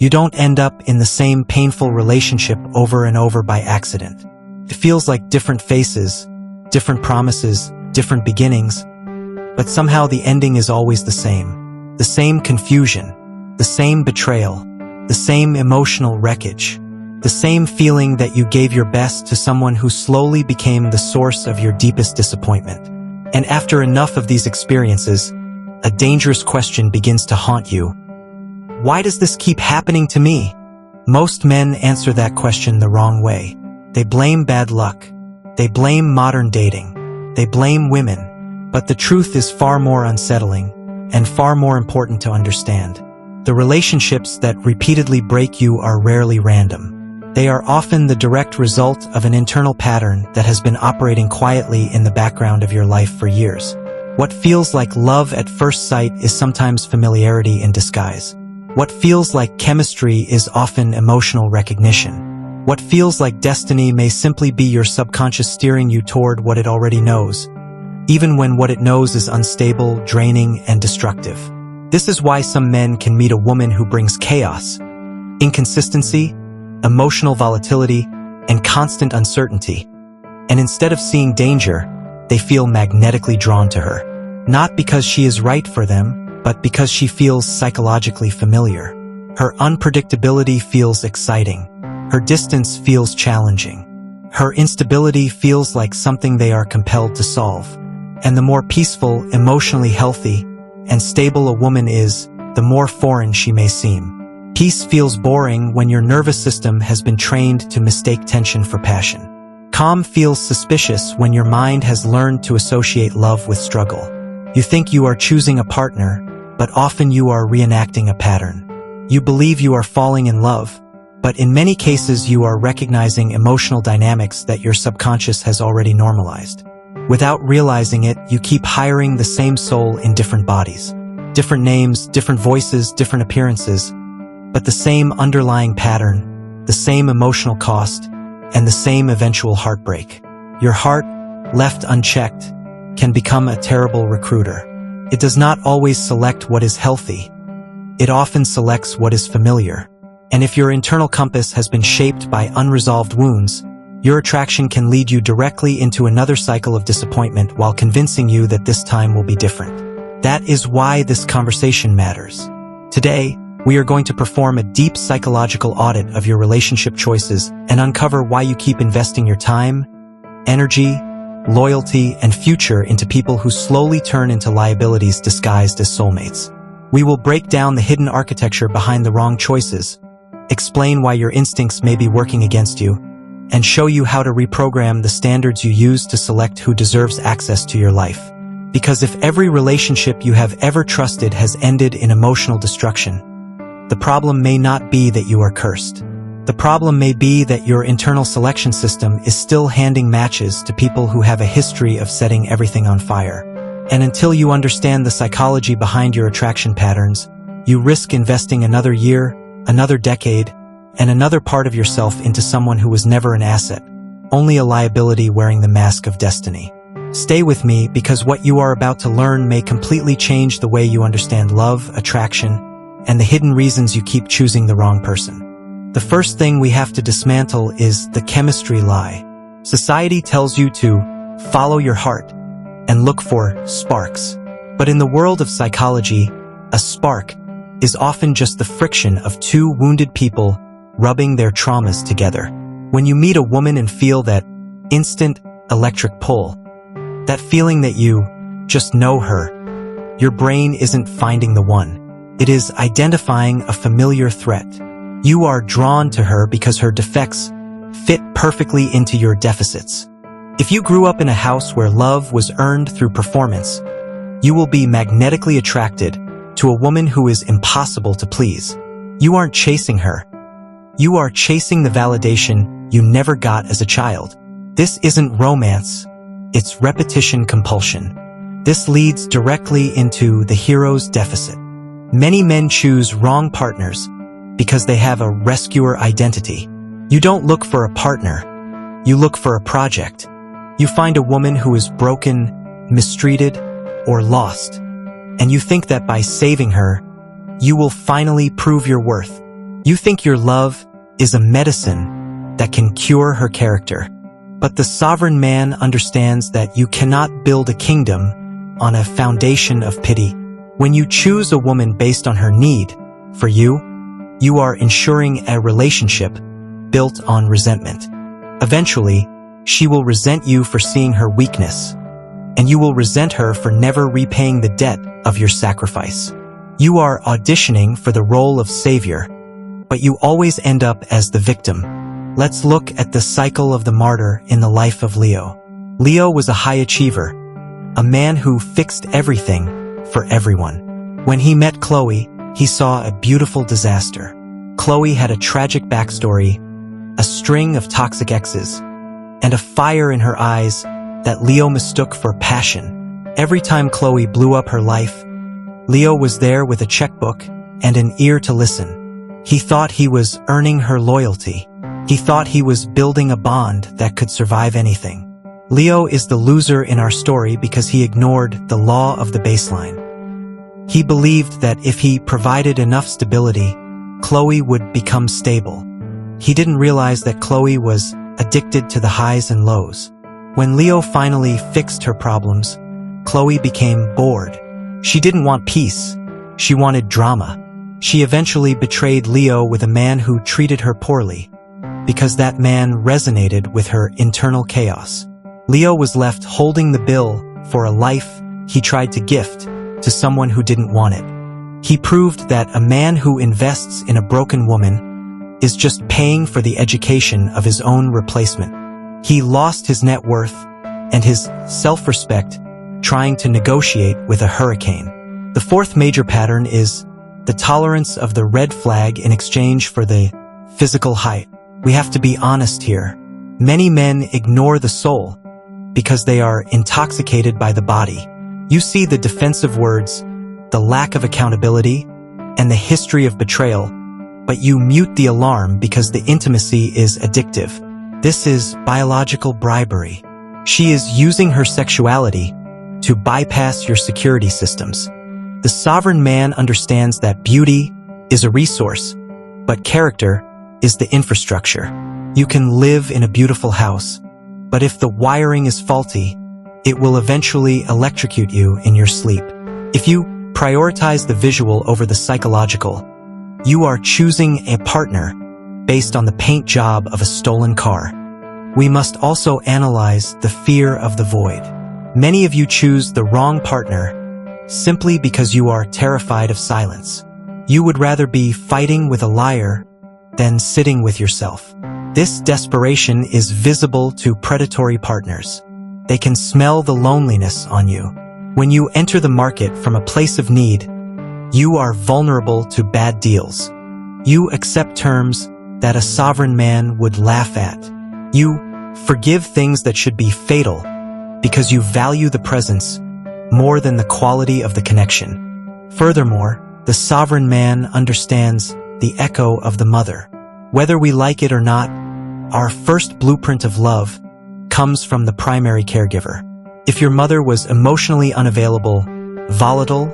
You don't end up in the same painful relationship over and over by accident. It feels like different faces, different promises, different beginnings, but somehow the ending is always the same. The same confusion, the same betrayal, the same emotional wreckage, the same feeling that you gave your best to someone who slowly became the source of your deepest disappointment. And after enough of these experiences, a dangerous question begins to haunt you. Why does this keep happening to me? Most men answer that question the wrong way. They blame bad luck. They blame modern dating. They blame women. But the truth is far more unsettling and far more important to understand. The relationships that repeatedly break you are rarely random. They are often the direct result of an internal pattern that has been operating quietly in the background of your life for years. What feels like love at first sight is sometimes familiarity in disguise. What feels like chemistry is often emotional recognition. What feels like destiny may simply be your subconscious steering you toward what it already knows, even when what it knows is unstable, draining, and destructive. This is why some men can meet a woman who brings chaos, inconsistency, emotional volatility, and constant uncertainty. And instead of seeing danger, they feel magnetically drawn to her. Not because she is right for them, but because she feels psychologically familiar. Her unpredictability feels exciting. Her distance feels challenging. Her instability feels like something they are compelled to solve. And the more peaceful, emotionally healthy, and stable a woman is, the more foreign she may seem. Peace feels boring when your nervous system has been trained to mistake tension for passion. Calm feels suspicious when your mind has learned to associate love with struggle. You think you are choosing a partner, but often you are reenacting a pattern. You believe you are falling in love, but in many cases you are recognizing emotional dynamics that your subconscious has already normalized. Without realizing it, you keep hiring the same soul in different bodies. Different names, different voices, different appearances, but the same underlying pattern, the same emotional cost, and the same eventual heartbreak. Your heart, left unchecked, can become a terrible recruiter. It does not always select what is healthy. It often selects what is familiar. And if your internal compass has been shaped by unresolved wounds, your attraction can lead you directly into another cycle of disappointment while convincing you that this time will be different. That is why this conversation matters. Today, we are going to perform a deep psychological audit of your relationship choices and uncover why you keep investing your time, energy, loyalty, and future into people who slowly turn into liabilities disguised as soulmates. We will break down the hidden architecture behind the wrong choices, explain why your instincts may be working against you, and show you how to reprogram the standards you use to select who deserves access to your life. Because if every relationship you have ever trusted has ended in emotional destruction, the problem may not be that you are cursed. The problem may be that your internal selection system is still handing matches to people who have a history of setting everything on fire. And until you understand the psychology behind your attraction patterns, you risk investing another year, another decade, and another part of yourself into someone who was never an asset, only a liability wearing the mask of destiny. Stay with me because what you are about to learn may completely change the way you understand love, attraction, and the hidden reasons you keep choosing the wrong person. The first thing we have to dismantle is the chemistry lie. Society tells you to follow your heart and look for sparks. But in the world of psychology, a spark is often just the friction of two wounded people rubbing their traumas together. When you meet a woman and feel that instant electric pull, that feeling that you just know her, your brain isn't finding the one. It is identifying a familiar threat. You are drawn to her because her defects fit perfectly into your deficits. If you grew up in a house where love was earned through performance, you will be magnetically attracted to a woman who is impossible to please. You aren't chasing her. You are chasing the validation you never got as a child. This isn't romance. It's repetition compulsion. This leads directly into the hero's deficit. Many men choose wrong partners because they have a rescuer identity. You don't look for a partner. You look for a project. You find a woman who is broken, mistreated, or lost, and you think that by saving her, you will finally prove your worth. You think your love is a medicine that can cure her character. But the sovereign man understands that you cannot build a kingdom on a foundation of pity. When you choose a woman based on her need for you, you are ensuring a relationship built on resentment. Eventually, she will resent you for seeing her weakness, and you will resent her for never repaying the debt of your sacrifice. You are auditioning for the role of savior, but you always end up as the victim. Let's look at the cycle of the martyr in the life of Leo. Leo was a high achiever, a man who fixed everything for everyone. When he met Chloe, he saw a beautiful disaster. Chloe had a tragic backstory, a string of toxic exes, and a fire in her eyes that Leo mistook for passion. Every time Chloe blew up her life, Leo was there with a checkbook and an ear to listen. He thought he was earning her loyalty. He thought he was building a bond that could survive anything. Leo is the loser in our story because he ignored the law of the baseline. He believed that if he provided enough stability, Chloe would become stable. He didn't realize that Chloe was addicted to the highs and lows. When Leo finally fixed her problems, Chloe became bored. She didn't want peace. She wanted drama. She eventually betrayed Leo with a man who treated her poorly, because that man resonated with her internal chaos. Leo was left holding the bill for a life he tried to gift to someone who didn't want it. He proved that a man who invests in a broken woman is just paying for the education of his own replacement. He lost his net worth and his self-respect trying to negotiate with a hurricane. The fourth major pattern is the tolerance of the red flag in exchange for the physical height. We have to be honest here. Many men ignore the soul because they are intoxicated by the body. You see the defensive words, the lack of accountability, and the history of betrayal, but you mute the alarm because the intimacy is addictive. This is biological bribery. She is using her sexuality to bypass your security systems. The sovereign man understands that beauty is a resource, but character is the infrastructure. You can live in a beautiful house, but if the wiring is faulty, it will eventually electrocute you in your sleep. If you prioritize the visual over the psychological, you are choosing a partner based on the paint job of a stolen car. We must also analyze the fear of the void. Many of you choose the wrong partner simply because you are terrified of silence. You would rather be fighting with a liar than sitting with yourself. This desperation is visible to predatory partners. They can smell the loneliness on you. When you enter the market from a place of need, you are vulnerable to bad deals. You accept terms that a sovereign man would laugh at. You forgive things that should be fatal because you value the presence more than the quality of the connection. Furthermore, the sovereign man understands the echo of the mother. Whether we like it or not, our first blueprint of love comes from the primary caregiver. If your mother was emotionally unavailable, volatile,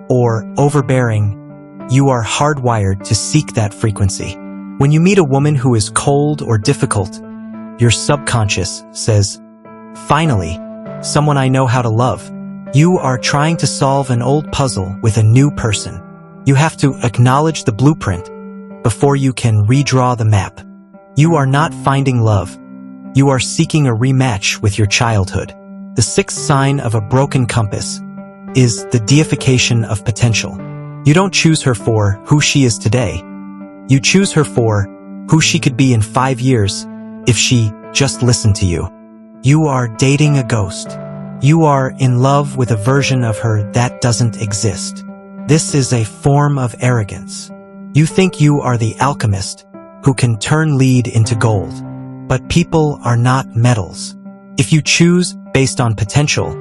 or overbearing, you are hardwired to seek that frequency. When you meet a woman who is cold or difficult, your subconscious says, "Finally, someone I know how to love." You are trying to solve an old puzzle with a new person. You have to acknowledge the blueprint before you can redraw the map. You are not finding love. You are seeking a rematch with your childhood. The sixth sign of a broken compass is the deification of potential. You don't choose her for who she is today. You choose her for who she could be in 5 years if she just listened to you. You are dating a ghost. You are in love with a version of her that doesn't exist. This is a form of arrogance. You think you are the alchemist who can turn lead into gold. But people are not metals. If you choose based on potential,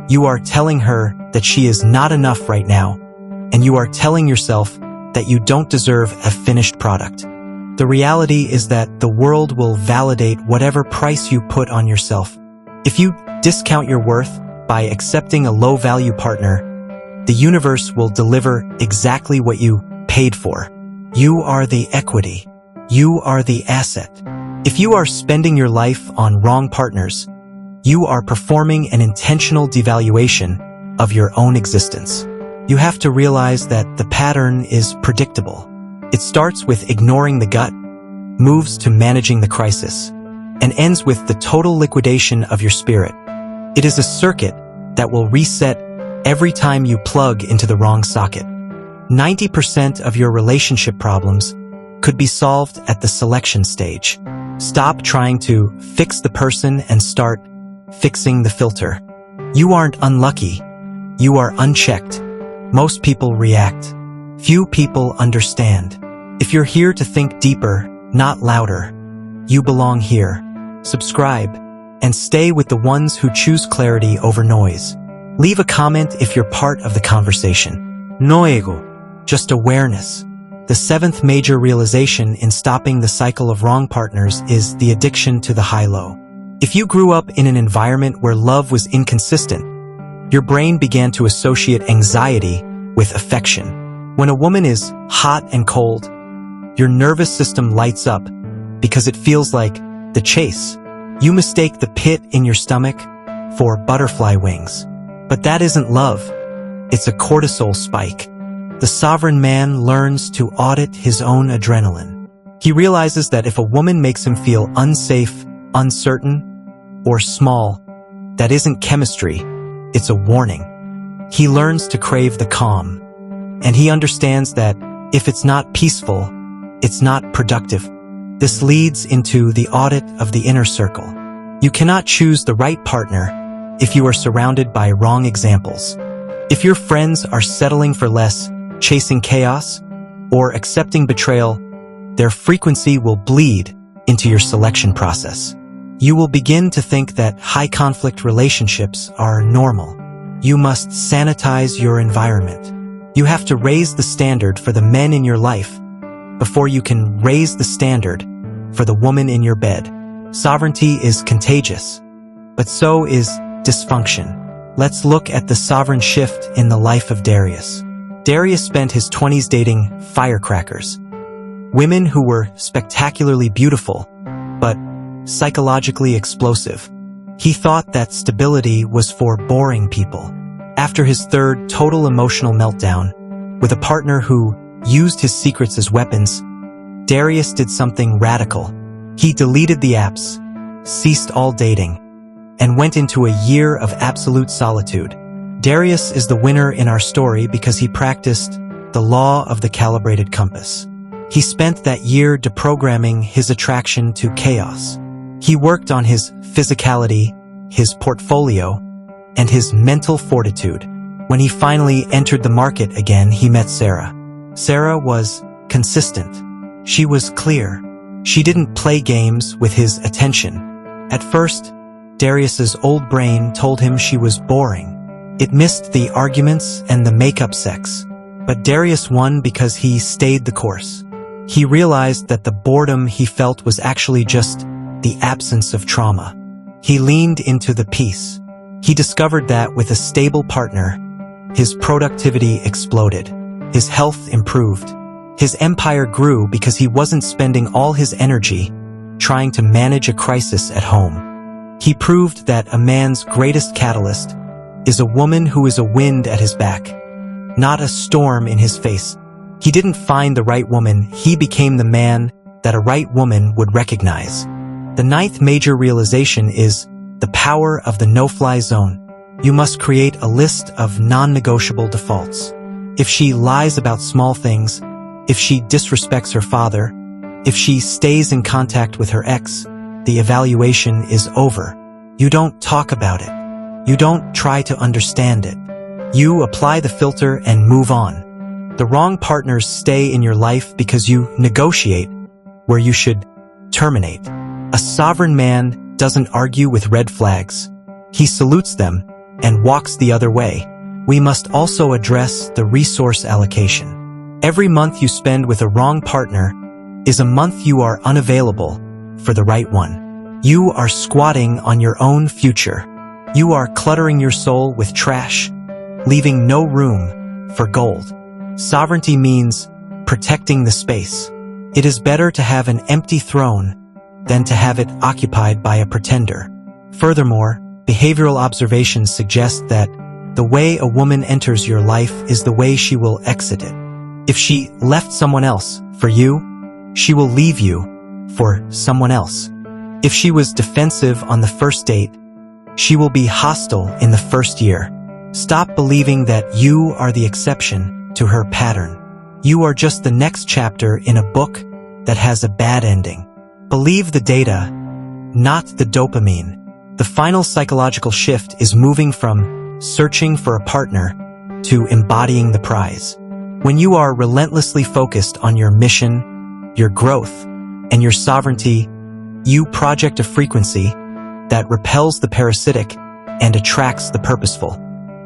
you are telling her that she is not enough right now, and you are telling yourself that you don't deserve a finished product. The reality is that the world will validate whatever price you put on yourself. If you discount your worth by accepting a low-value partner, the universe will deliver exactly what you paid for. You are the equity. You are the asset. If you are spending your life on wrong partners, you are performing an intentional devaluation of your own existence. You have to realize that the pattern is predictable. It starts with ignoring the gut, moves to managing the crisis, and ends with the total liquidation of your spirit. It is a circuit that will reset every time you plug into the wrong socket. 90% of your relationship problems could be solved at the selection stage. Stop trying to fix the person and start fixing the filter. You aren't unlucky. You are unchecked. Most people react. Few people understand. If you're here to think deeper, not louder, you belong here. Subscribe and stay with the ones who choose clarity over noise. Leave a comment if you're part of the conversation. No ego, just awareness. The seventh major realization in stopping the cycle of wrong partners is the addiction to the high-low. If you grew up in an environment where love was inconsistent, your brain began to associate anxiety with affection. When a woman is hot and cold, your nervous system lights up because it feels like the chase. You mistake the pit in your stomach for butterfly wings. But that isn't love. It's a cortisol spike. The sovereign man learns to audit his own adrenaline. He realizes that if a woman makes him feel unsafe, uncertain, or small, that isn't chemistry, it's a warning. He learns to crave the calm, and he understands that if it's not peaceful, it's not productive. This leads into the audit of the inner circle. You cannot choose the right partner if you are surrounded by wrong examples. If your friends are settling for less, chasing chaos, or accepting betrayal, their frequency will bleed into your selection process. You will begin to think that high-conflict relationships are normal. You must sanitize your environment. You have to raise the standard for the men in your life before you can raise the standard for the woman in your bed. Sovereignty is contagious, but so is dysfunction. Let's look at the sovereign shift in the life of Darius. Darius spent his 20s dating firecrackers, women who were spectacularly beautiful, but psychologically explosive. He thought that stability was for boring people. After his third total emotional meltdown, with a partner who used his secrets as weapons, Darius did something radical. He deleted the apps, ceased all dating, and went into a year of absolute solitude. Darius is the winner in our story because he practiced the law of the calibrated compass. He spent that year deprogramming his attraction to chaos. He worked on his physicality, his portfolio, and his mental fortitude. When he finally entered the market again, he met Sarah. Sarah was consistent. She was clear. She didn't play games with his attention. At first, Darius's old brain told him she was boring. It missed the arguments and the makeup sex. But Darius won because he stayed the course. He realized that the boredom he felt was actually just the absence of trauma. He leaned into the peace. He discovered that with a stable partner, his productivity exploded. His health improved. His empire grew because he wasn't spending all his energy trying to manage a crisis at home. He proved that a man's greatest catalyst is a woman who is a wind at his back, not a storm in his face. He didn't find the right woman, he became the man that a right woman would recognize. The ninth major realization is the power of the no-fly zone. You must create a list of non-negotiable defaults. If she lies about small things, if she disrespects her father, if she stays in contact with her ex, the evaluation is over. You don't talk about it. You don't try to understand it. You apply the filter and move on. The wrong partners stay in your life because you negotiate where you should terminate. A sovereign man doesn't argue with red flags. He salutes them and walks the other way. We must also address the resource allocation. Every month you spend with a wrong partner is a month you are unavailable for the right one. You are squatting on your own future. You are cluttering your soul with trash, leaving no room for gold. Sovereignty means protecting the space. It is better to have an empty throne than to have it occupied by a pretender. Furthermore, behavioral observations suggest that the way a woman enters your life is the way she will exit it. If she left someone else for you, she will leave you for someone else. If she was defensive on the first date, she will be hostile in the first year. Stop believing that you are the exception to her pattern. You are just the next chapter in a book that has a bad ending. Believe the data, not the dopamine. The final psychological shift is moving from searching for a partner to embodying the prize. When you are relentlessly focused on your mission, your growth, and your sovereignty, you project a frequency that repels the parasitic and attracts the purposeful.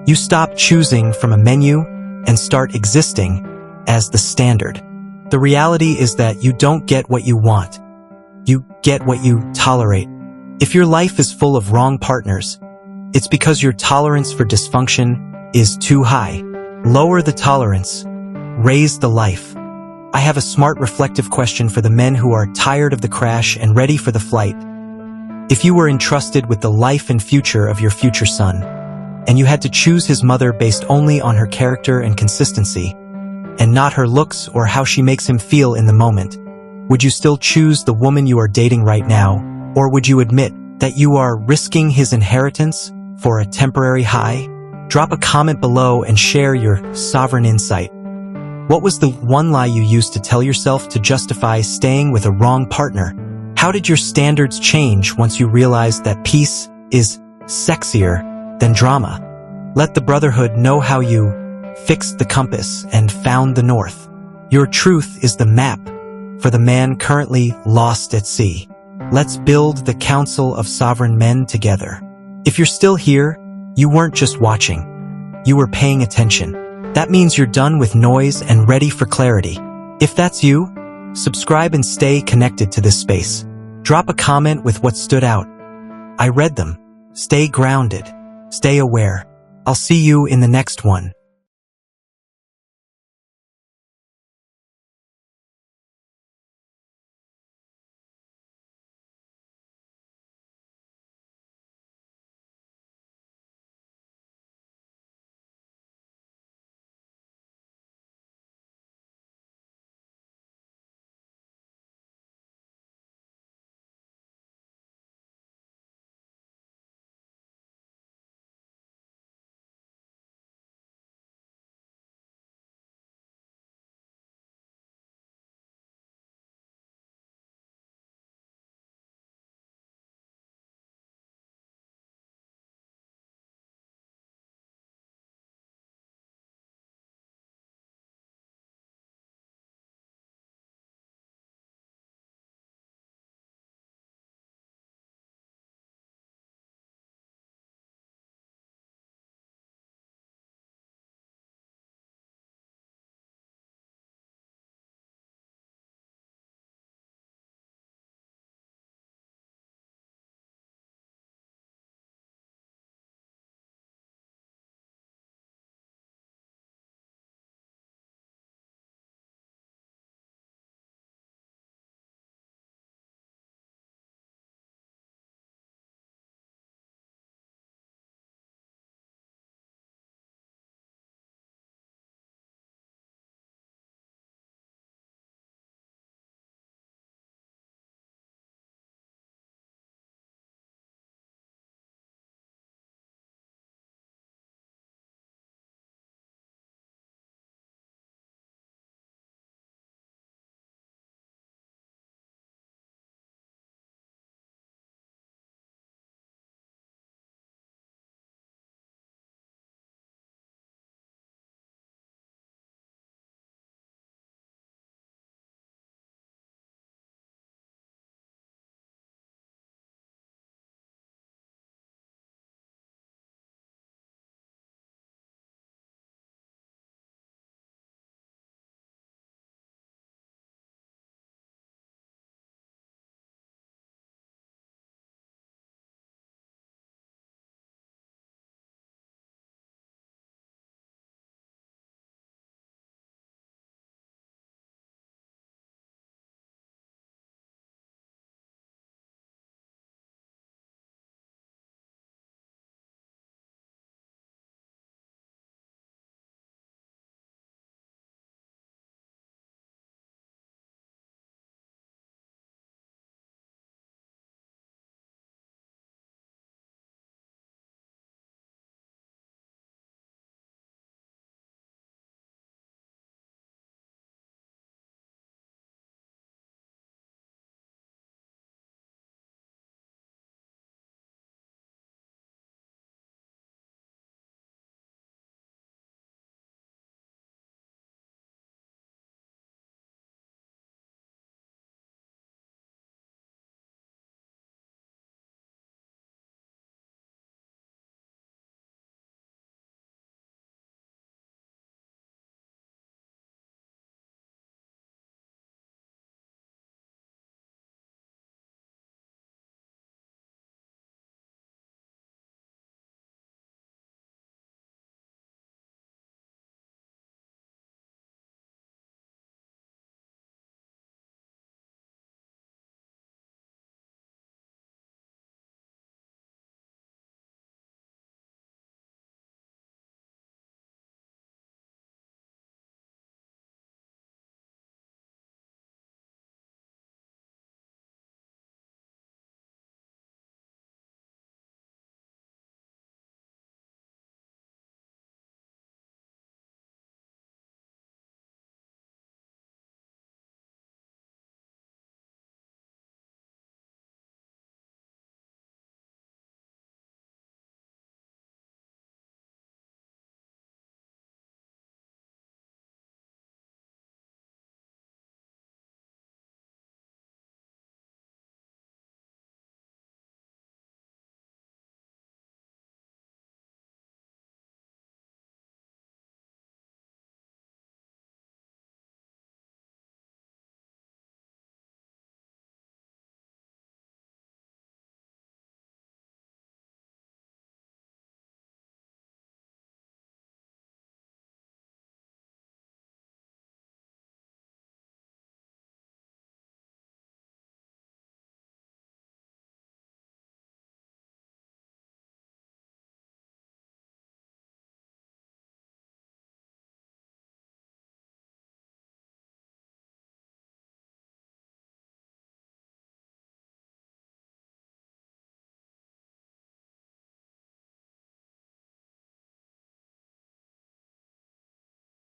You stop choosing from a menu and start existing as the standard. The reality is that you don't get what you want. You get what you tolerate. If your life is full of wrong partners, it's because your tolerance for dysfunction is too high. Lower the tolerance, raise the life. I have a smart, reflective question for the men who are tired of the crash and ready for the flight. If you were entrusted with the life and future of your future son, and you had to choose his mother based only on her character and consistency, and not her looks or how she makes him feel in the moment, would you still choose the woman you are dating right now, or would you admit that you are risking his inheritance for a temporary high? Drop a comment below and share your sovereign insight. What was the one lie you used to tell yourself to justify staying with a wrong partner? How did your standards change once you realized that peace is sexier than drama? Let the brotherhood know how you fixed the compass and found the north. Your truth is the map for the man currently lost at sea. Let's build the Council of Sovereign Men together. If you're still here, you weren't just watching. You were paying attention. That means you're done with noise and ready for clarity. If that's you, subscribe and stay connected to this space. Drop a comment with what stood out. I read them. Stay grounded. Stay aware. I'll see you in the next one.